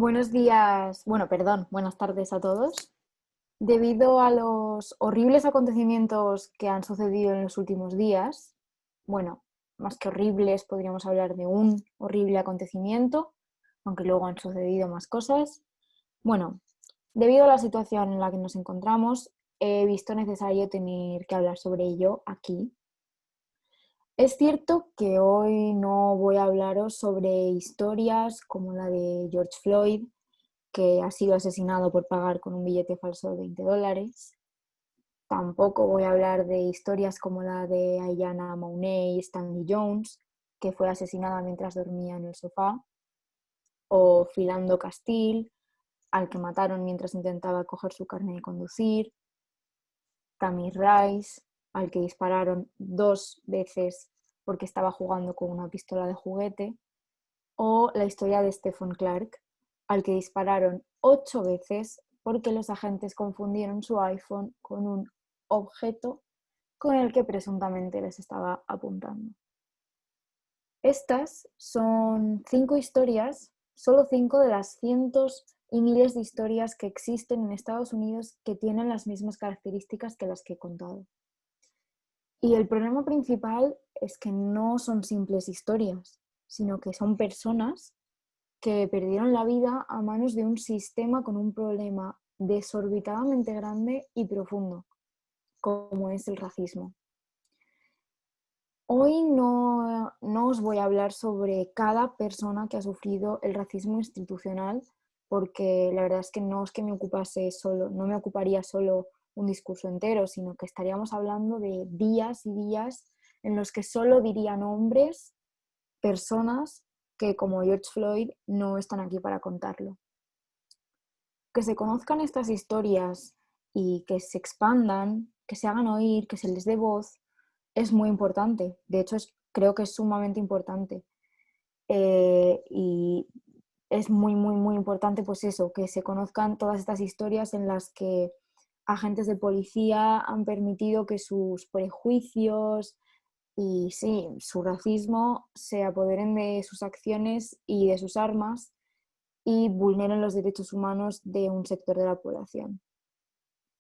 Buenos días, buenas tardes a todos. Debido a los horribles acontecimientos que han sucedido en los últimos días, bueno, más que horribles, podríamos hablar de un horrible acontecimiento, aunque luego han sucedido más cosas. Bueno, debido a la situación en la que nos encontramos, he visto necesario tener que hablar sobre ello aquí. Es cierto que hoy no voy a hablaros sobre historias como la de George Floyd, que ha sido asesinado por pagar con un billete falso de $20. Tampoco voy a hablar de historias como la de Aiyana Mauney y Stanley Jones, que fue asesinada mientras dormía en el sofá, o Philando Castile, al que mataron mientras intentaba coger su carnet de conducir, Tamir Rice, al que dispararon 2 veces porque estaba jugando con una pistola de juguete, o la historia de Stephen Clark, al que dispararon 8 veces porque los agentes confundieron su iPhone con un objeto con el que presuntamente les estaba apuntando. Estas son 5 historias, solo 5 de las cientos y miles de historias que existen en Estados Unidos que tienen las mismas características que las que he contado. Y el problema principal es que no son simples historias, sino que son personas que perdieron la vida a manos de un sistema con un problema desorbitadamente grande y profundo, como es el racismo. Hoy no os voy a hablar sobre cada persona que ha sufrido el racismo institucional, porque la verdad es que no es que no me ocuparía solo un discurso entero, sino que estaríamos hablando de días y días en los que solo diría nombres, personas que como George Floyd no están aquí para contarlo. Que se conozcan estas historias y que se expandan, que se hagan oír, que se les dé voz, es muy importante. De hecho, creo que es sumamente importante. Y es muy, muy, muy importante, pues eso, que se conozcan todas estas historias en las que agentes de policía han permitido que sus prejuicios y sí, su racismo se apoderen de sus acciones y de sus armas y vulneren los derechos humanos de un sector de la población.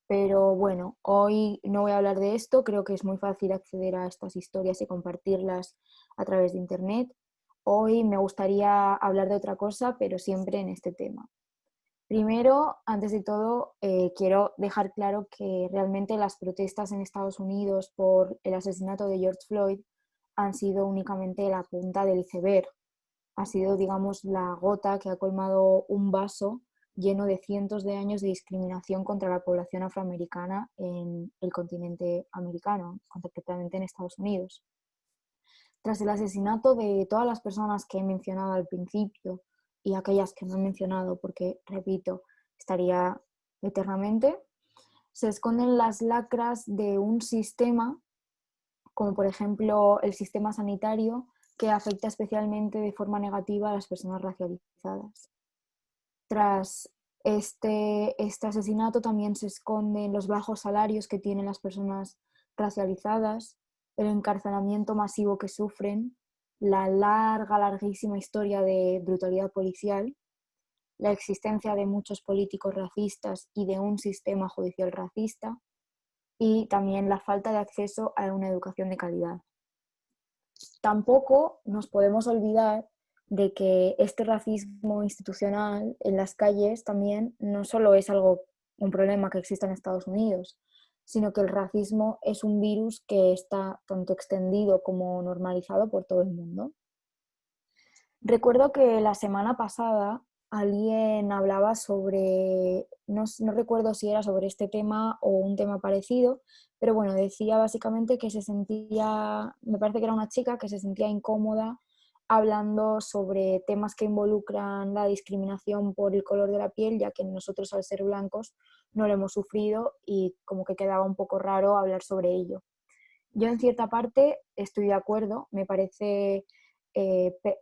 Pero bueno, hoy no voy a hablar de esto, creo que es muy fácil acceder a estas historias y compartirlas a través de Internet. Hoy me gustaría hablar de otra cosa, pero siempre en este tema. Primero, antes de todo, quiero dejar claro que realmente las protestas en Estados Unidos por el asesinato de George Floyd han sido únicamente la punta del iceberg. Ha sido, digamos, la gota que ha colmado un vaso lleno de cientos de años de discriminación contra la población afroamericana en el continente americano, concretamente en Estados Unidos. Tras el asesinato de todas las personas que he mencionado al principio y aquellas que no he mencionado porque, repito, estaría eternamente, se esconden las lacras de un sistema, como por ejemplo el sistema sanitario, que afecta especialmente de forma negativa a las personas racializadas. Tras este asesinato también se esconden los bajos salarios que tienen las personas racializadas, el encarcelamiento masivo que sufren, la larguísima historia de brutalidad policial, la existencia de muchos políticos racistas y de un sistema judicial racista, y también la falta de acceso a una educación de calidad. Tampoco nos podemos olvidar de que este racismo institucional en las calles también no solo es un problema que existe en Estados Unidos, sino que el racismo es un virus que está tanto extendido como normalizado por todo el mundo. Recuerdo que la semana pasada alguien hablaba sobre, no recuerdo si era sobre este tema o un tema parecido, pero bueno, decía básicamente que se sentía, me parece que era una chica que se sentía incómoda hablando sobre temas que involucran la discriminación por el color de la piel, ya que nosotros al ser blancos no lo hemos sufrido y como que quedaba un poco raro hablar sobre ello. Yo en cierta parte estoy de acuerdo, me parece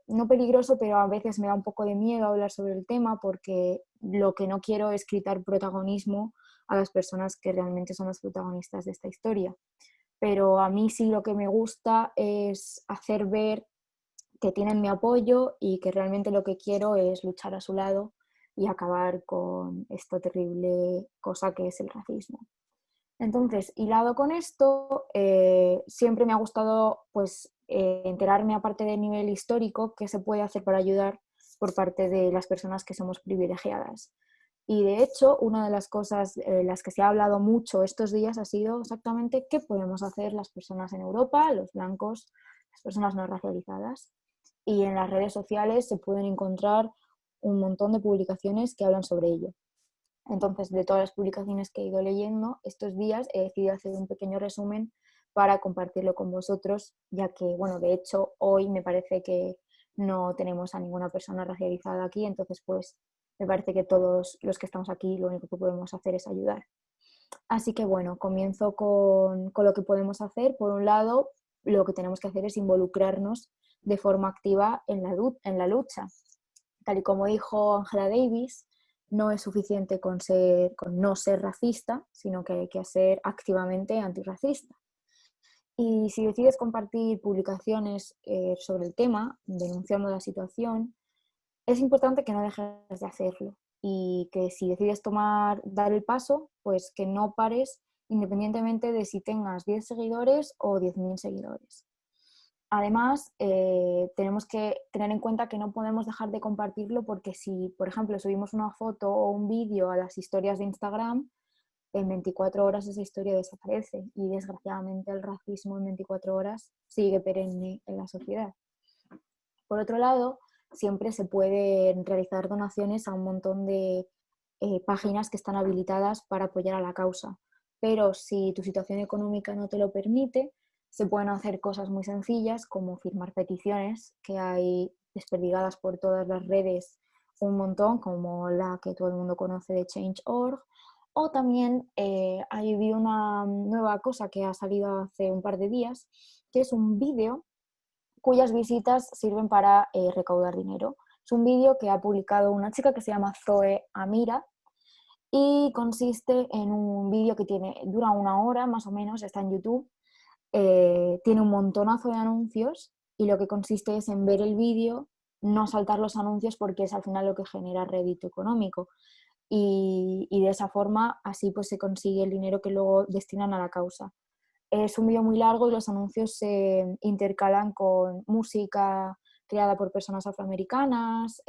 no peligroso, pero a veces me da un poco de miedo hablar sobre el tema porque lo que no quiero es quitar protagonismo a las personas que realmente son los protagonistas de esta historia. Pero a mí sí lo que me gusta es hacer ver que tienen mi apoyo y que realmente lo que quiero es luchar a su lado y acabar con esta terrible cosa que es el racismo. Entonces, hilado con esto, siempre me ha gustado pues, enterarme, aparte del nivel histórico, qué se puede hacer para ayudar por parte de las personas que somos privilegiadas. Y de hecho, una de las cosas las que se ha hablado mucho estos días ha sido exactamente qué podemos hacer las personas en Europa, los blancos, las personas no racializadas. Y en las redes sociales se pueden encontrar un montón de publicaciones que hablan sobre ello. Entonces, de todas las publicaciones que he ido leyendo estos días, he decidido hacer un pequeño resumen para compartirlo con vosotros, ya que, bueno, de hecho, hoy me parece que no tenemos a ninguna persona racializada aquí, entonces, pues, me parece que todos los que estamos aquí lo único que podemos hacer es ayudar. Así que, bueno, comienzo con lo que podemos hacer. Por un lado, lo que tenemos que hacer es involucrarnos de forma activa en la lucha. Tal y como dijo Angela Davis, no es suficiente con no ser racista, sino que hay que ser activamente antirracista. Y si decides compartir publicaciones sobre el tema, denunciando la situación, es importante que no dejes de hacerlo y que si decides dar el paso, pues que no pares independientemente de si tengas 10 seguidores o 10.000 seguidores. Además, tenemos que tener en cuenta que no podemos dejar de compartirlo porque si, por ejemplo, subimos una foto o un vídeo a las historias de Instagram, en 24 horas esa historia desaparece y desgraciadamente el racismo en 24 horas sigue perenne en la sociedad. Por otro lado, siempre se pueden realizar donaciones a un montón de páginas que están habilitadas para apoyar a la causa. Pero si tu situación económica no te lo permite, se pueden hacer cosas muy sencillas como firmar peticiones que hay desperdigadas por todas las redes un montón, como la que todo el mundo conoce de Change.org. O también hay una nueva cosa que ha salido hace un par de días, que es un vídeo cuyas visitas sirven para recaudar dinero. Es un vídeo que ha publicado una chica que se llama Zoe Amira y consiste en un vídeo que dura 1 hora más o menos, está en YouTube, tiene un montonazo de anuncios y lo que consiste es en ver el vídeo, no saltar los anuncios porque es al final lo que genera rédito económico y de esa forma así pues se consigue el dinero que luego destinan a la causa. Es un vídeo muy largo y los anuncios se intercalan con música creada por personas afroamericanas,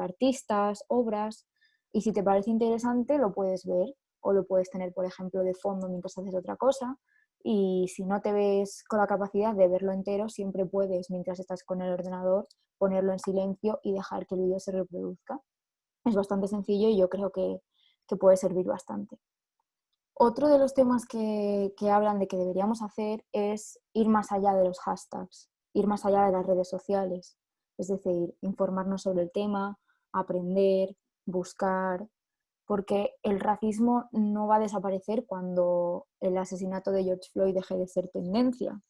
artistas, obras, y si te parece interesante lo puedes ver o lo puedes tener, por ejemplo, de fondo mientras haces otra cosa, y si no te ves con la capacidad de verlo entero, siempre puedes, mientras estás con el ordenador, ponerlo en silencio y dejar que el vídeo se reproduzca. Es bastante sencillo y yo creo que puede servir bastante. Otro de los temas que hablan de que deberíamos hacer es ir más allá de los hashtags, ir más allá de las redes sociales, es decir, informarnos sobre el tema, aprender, buscar, porque el racismo no va a desaparecer cuando el asesinato de George Floyd deje de ser tendencia.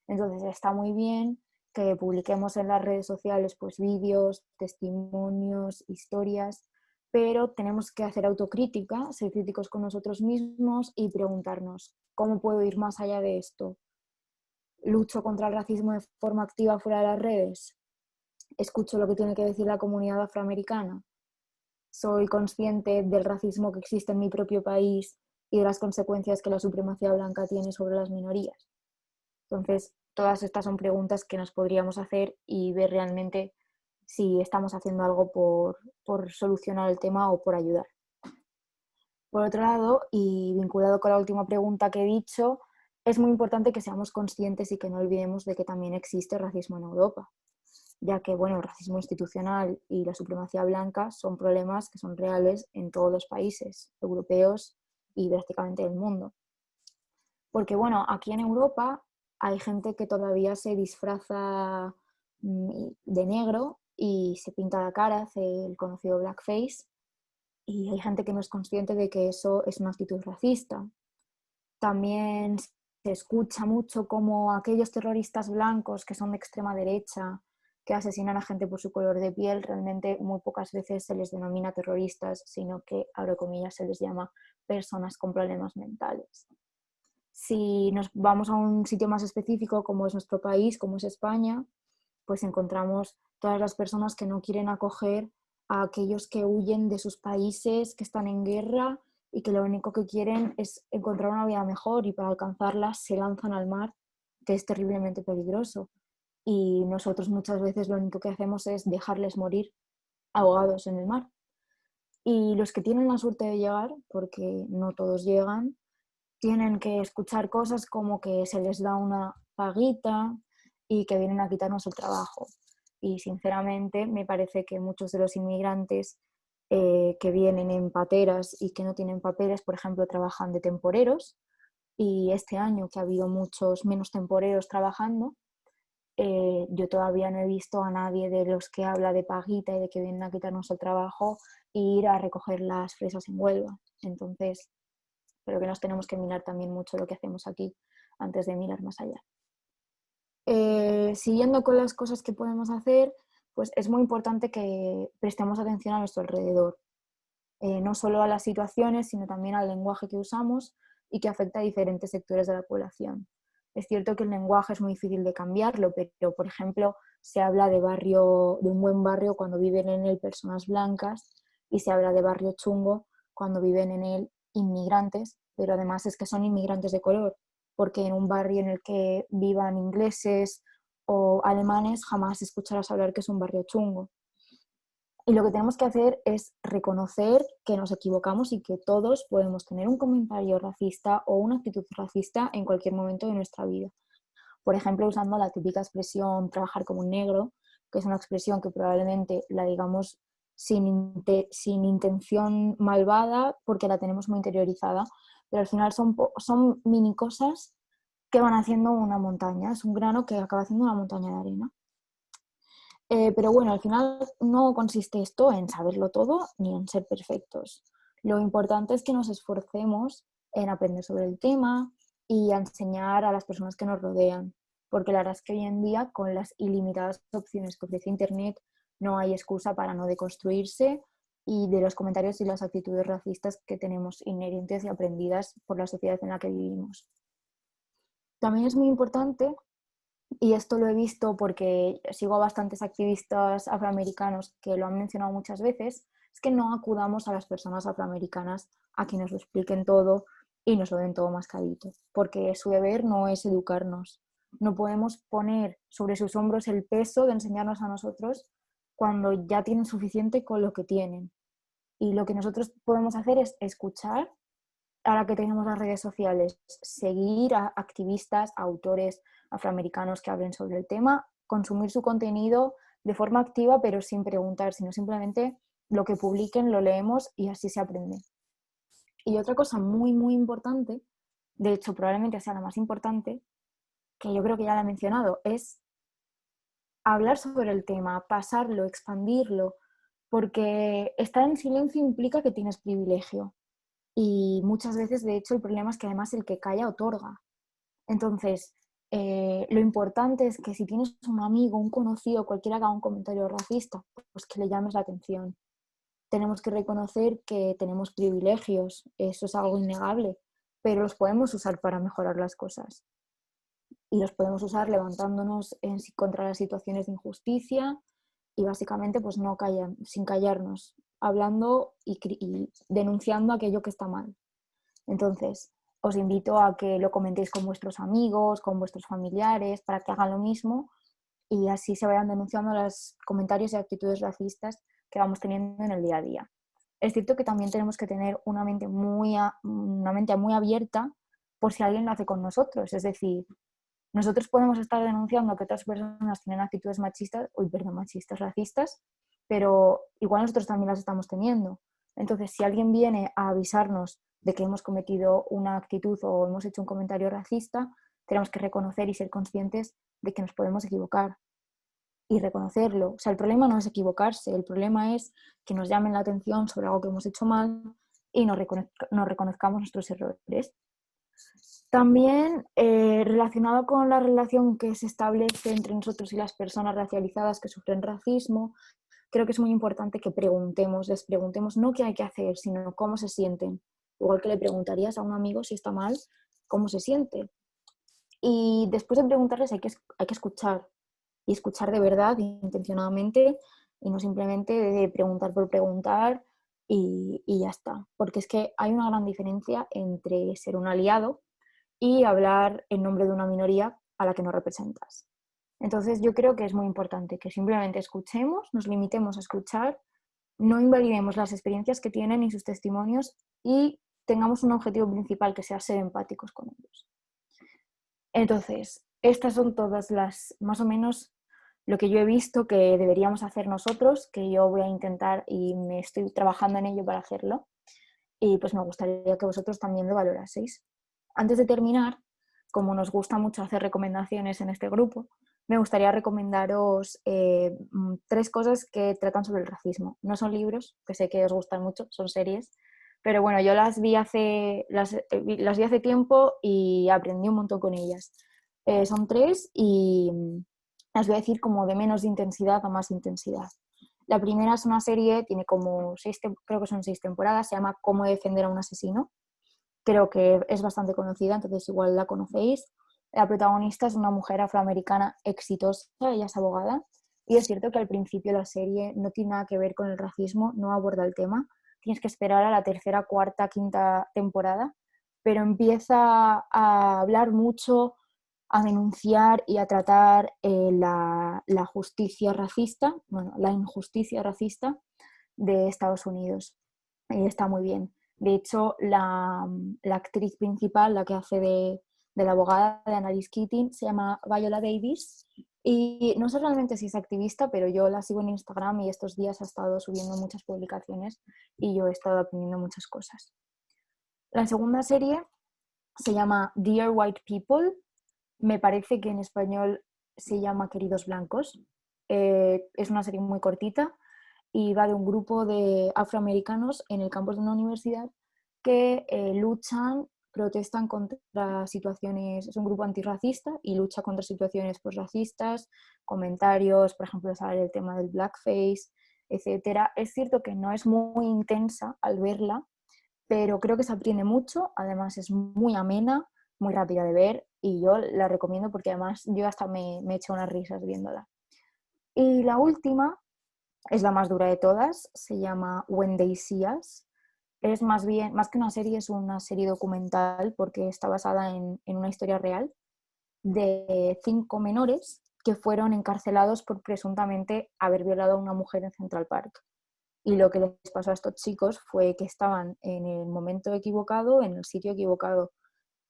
Entonces está muy bien que publiquemos en las redes sociales pues vídeos, testimonios, historias, pero tenemos que hacer autocrítica, ser críticos con nosotros mismos y preguntarnos, ¿cómo puedo ir más allá de esto? ¿Lucho contra el racismo de forma activa fuera de las redes? ¿Escucho lo que tiene que decir la comunidad afroamericana? ¿Soy consciente del racismo que existe en mi propio país y de las consecuencias que la supremacía blanca tiene sobre las minorías? Entonces, todas estas son preguntas que nos podríamos hacer y ver realmente si estamos haciendo algo por solucionar el tema o por ayudar. Por otro lado, y vinculado con la última pregunta que he dicho, es muy importante que seamos conscientes y que no olvidemos de que también existe racismo en Europa, ya que bueno, el racismo institucional y la supremacía blanca son problemas que son reales en todos los países europeos y prácticamente del mundo. Porque bueno, aquí en Europa hay gente que todavía se disfraza de negro y se pinta la cara, hace el conocido blackface, y hay gente que no es consciente de que eso es una actitud racista. También se escucha mucho como aquellos terroristas blancos que son de extrema derecha, que asesinan a gente por su color de piel, realmente muy pocas veces se les denomina terroristas, sino que, abro comillas, se les llama personas con problemas mentales. Si nos vamos a un sitio más específico, como es nuestro país, como es España, pues encontramos todas las personas que no quieren acoger a aquellos que huyen de sus países, que están en guerra y que lo único que quieren es encontrar una vida mejor y para alcanzarla se lanzan al mar, que es terriblemente peligroso. Y nosotros muchas veces lo único que hacemos es dejarles morir ahogados en el mar. Y los que tienen la suerte de llegar, porque no todos llegan, tienen que escuchar cosas como que se les da una paguita y que vienen a quitarnos el trabajo. Y sinceramente me parece que muchos de los inmigrantes que vienen en pateras y que no tienen papeles, por ejemplo, trabajan de temporeros, y este año que ha habido muchos menos temporeros trabajando, yo todavía no he visto a nadie de los que habla de paguita y de que vienen a quitarnos el trabajo e ir a recoger las fresas en Huelva. Entonces, creo que nos tenemos que mirar también mucho lo que hacemos aquí antes de mirar más allá. Siguiendo con las cosas que podemos hacer, pues es muy importante que prestemos atención a nuestro alrededor, no solo a las situaciones, sino también al lenguaje que usamos y que afecta a diferentes sectores de la población. Es cierto que el lenguaje es muy difícil de cambiarlo, pero por ejemplo se habla de barrio, de un buen barrio cuando viven en él personas blancas, y se habla de barrio chungo cuando viven en él inmigrantes, pero además es que son inmigrantes de color, porque en un barrio en el que vivan ingleses o alemanes jamás escucharás hablar que es un barrio chungo. Y lo que tenemos que hacer es reconocer que nos equivocamos y que todos podemos tener un comentario racista o una actitud racista en cualquier momento de nuestra vida. Por ejemplo, usando la típica expresión trabajar como un negro, que es una expresión que probablemente la digamos sin intención malvada porque la tenemos muy interiorizada, pero al final son mini cosas que van haciendo una montaña, es un grano que acaba haciendo una montaña de arena. Pero bueno, al final no consiste esto en saberlo todo ni en ser perfectos. Lo importante es que nos esforcemos en aprender sobre el tema y a enseñar a las personas que nos rodean, porque la verdad es que hoy en día, con las ilimitadas opciones que ofrece Internet, no hay excusa para no deconstruirse y de los comentarios y las actitudes racistas que tenemos inherentes y aprendidas por la sociedad en la que vivimos. También es muy importante, y esto lo he visto porque sigo a bastantes activistas afroamericanos que lo han mencionado muchas veces, es que no acudamos a las personas afroamericanas a que nos lo expliquen todo y nos lo den todo mascadito, porque su deber no es educarnos. No podemos poner sobre sus hombros el peso de enseñarnos a nosotros cuando ya tienen suficiente con lo que tienen. Y lo que nosotros podemos hacer es escuchar, ahora que tenemos las redes sociales, seguir a activistas, a autores afroamericanos que hablen sobre el tema, consumir su contenido de forma activa, pero sin preguntar, sino simplemente lo que publiquen lo leemos y así se aprende. Y otra cosa muy, muy importante, de hecho probablemente sea la más importante, que yo creo que ya la he mencionado, es hablar sobre el tema, pasarlo, expandirlo, porque estar en silencio implica que tienes privilegio. Y muchas veces, de hecho, el problema es que además el que calla otorga. Entonces, lo importante es que si tienes un amigo, un conocido, cualquiera que haga un comentario racista, pues que le llames la atención. Tenemos que reconocer que tenemos privilegios, eso es algo innegable, pero los podemos usar para mejorar las cosas. Y los podemos usar levantándonos contra las situaciones de injusticia y básicamente pues no sin callarnos, hablando y denunciando aquello que está mal. Entonces, os invito a que lo comentéis con vuestros amigos, con vuestros familiares, para que hagan lo mismo y así se vayan denunciando los comentarios y actitudes racistas que vamos teniendo en el día a día. Es cierto que también tenemos que tener una mente muy abierta por si alguien lo hace con nosotros. Es decir, nosotros podemos estar denunciando que otras personas tienen actitudes machistas, racistas, pero igual nosotros también las estamos teniendo. Entonces, si alguien viene a avisarnos de que hemos cometido una actitud o hemos hecho un comentario racista, tenemos que reconocer y ser conscientes de que nos podemos equivocar y reconocerlo. O sea, el problema no es equivocarse, el problema es que nos llamen la atención sobre algo que hemos hecho mal y nos reconozcamos nuestros errores. También relacionado con la relación que se establece entre nosotros y las personas racializadas que sufren racismo, creo que es muy importante que les preguntemos no qué hay que hacer, sino cómo se sienten. Igual que le preguntarías a un amigo si está mal, cómo se siente. Y después de preguntarles hay que escuchar, y escuchar de verdad, intencionadamente, y no simplemente de preguntar por preguntar y ya está. Porque es que hay una gran diferencia entre ser un aliado y hablar en nombre de una minoría a la que no representas. Entonces yo creo que es muy importante que simplemente escuchemos, nos limitemos a escuchar, no invalidemos las experiencias que tienen y sus testimonios y tengamos un objetivo principal que sea ser empáticos con ellos. Entonces, estas son todas las, más o menos, lo que yo he visto que deberíamos hacer nosotros, que yo voy a intentar y me estoy trabajando en ello para hacerlo. Y pues me gustaría que vosotros también lo valoraseis. Antes de terminar, como nos gusta mucho hacer recomendaciones en este grupo, me gustaría recomendaros 3 cosas que tratan sobre el racismo. No son libros, que sé que os gustan mucho, son series, pero bueno, yo las vi las vi hace tiempo y aprendí un montón con ellas. Son 3 y las voy a decir como de menos intensidad a más intensidad. La primera es una serie, tiene como creo que son 6 temporadas, se llama Cómo defender a un asesino. Creo que es bastante conocida, entonces igual la conocéis. La protagonista es una mujer afroamericana exitosa, ella es abogada, y es cierto que al principio la serie no tiene nada que ver con el racismo, no aborda el tema. Tienes que esperar a la tercera, cuarta, quinta temporada, pero empieza a hablar mucho, a denunciar y a tratar la justicia racista, bueno, la injusticia racista de Estados Unidos. Y está muy bien. De hecho, la actriz principal, la que hace de la abogada de Annalise Keating, se llama Viola Davis. Y no sé realmente si es activista, pero yo la sigo en Instagram y estos días ha estado subiendo muchas publicaciones y yo he estado aprendiendo muchas cosas. La segunda serie se llama Dear White People. Me parece que en español se llama Queridos Blancos. Es una serie muy cortita y va de un grupo de afroamericanos en el campus de una universidad que luchan, protestan contra situaciones, es un grupo antirracista y lucha contra situaciones pues, racistas, comentarios, por ejemplo, sale el tema del blackface, etcétera. Es cierto que no es muy intensa al verla, pero creo que se aprende mucho, además es muy amena, muy rápida de ver y yo la recomiendo porque además yo hasta me he hecho unas risas viéndola. Y la última es la más dura de todas, se llama When They See Us. Es más bien, más que una serie, es una serie documental porque está basada en una historia real de 5 menores que fueron encarcelados por presuntamente haber violado a una mujer en Central Park. Y lo que les pasó a estos chicos fue que estaban en el momento equivocado, en el sitio equivocado.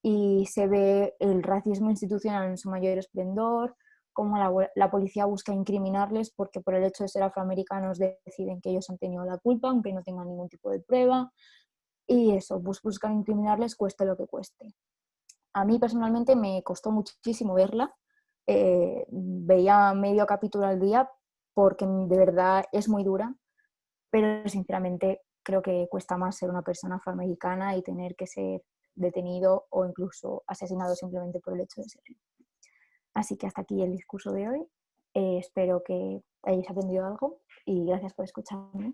Y se ve el racismo institucional en su mayor esplendor, cómo la policía busca incriminarles porque por el hecho de ser afroamericanos deciden que ellos han tenido la culpa, aunque no tengan ningún tipo de prueba. Y eso, buscan incriminarles cueste lo que cueste. A mí personalmente me costó muchísimo verla. Veía medio capítulo al día porque de verdad es muy dura, pero sinceramente creo que cuesta más ser una persona afroamericana y tener que ser detenido o incluso asesinado simplemente por el hecho de serlo. Así que hasta aquí el discurso de hoy. Espero que hayáis aprendido algo y gracias por escucharme.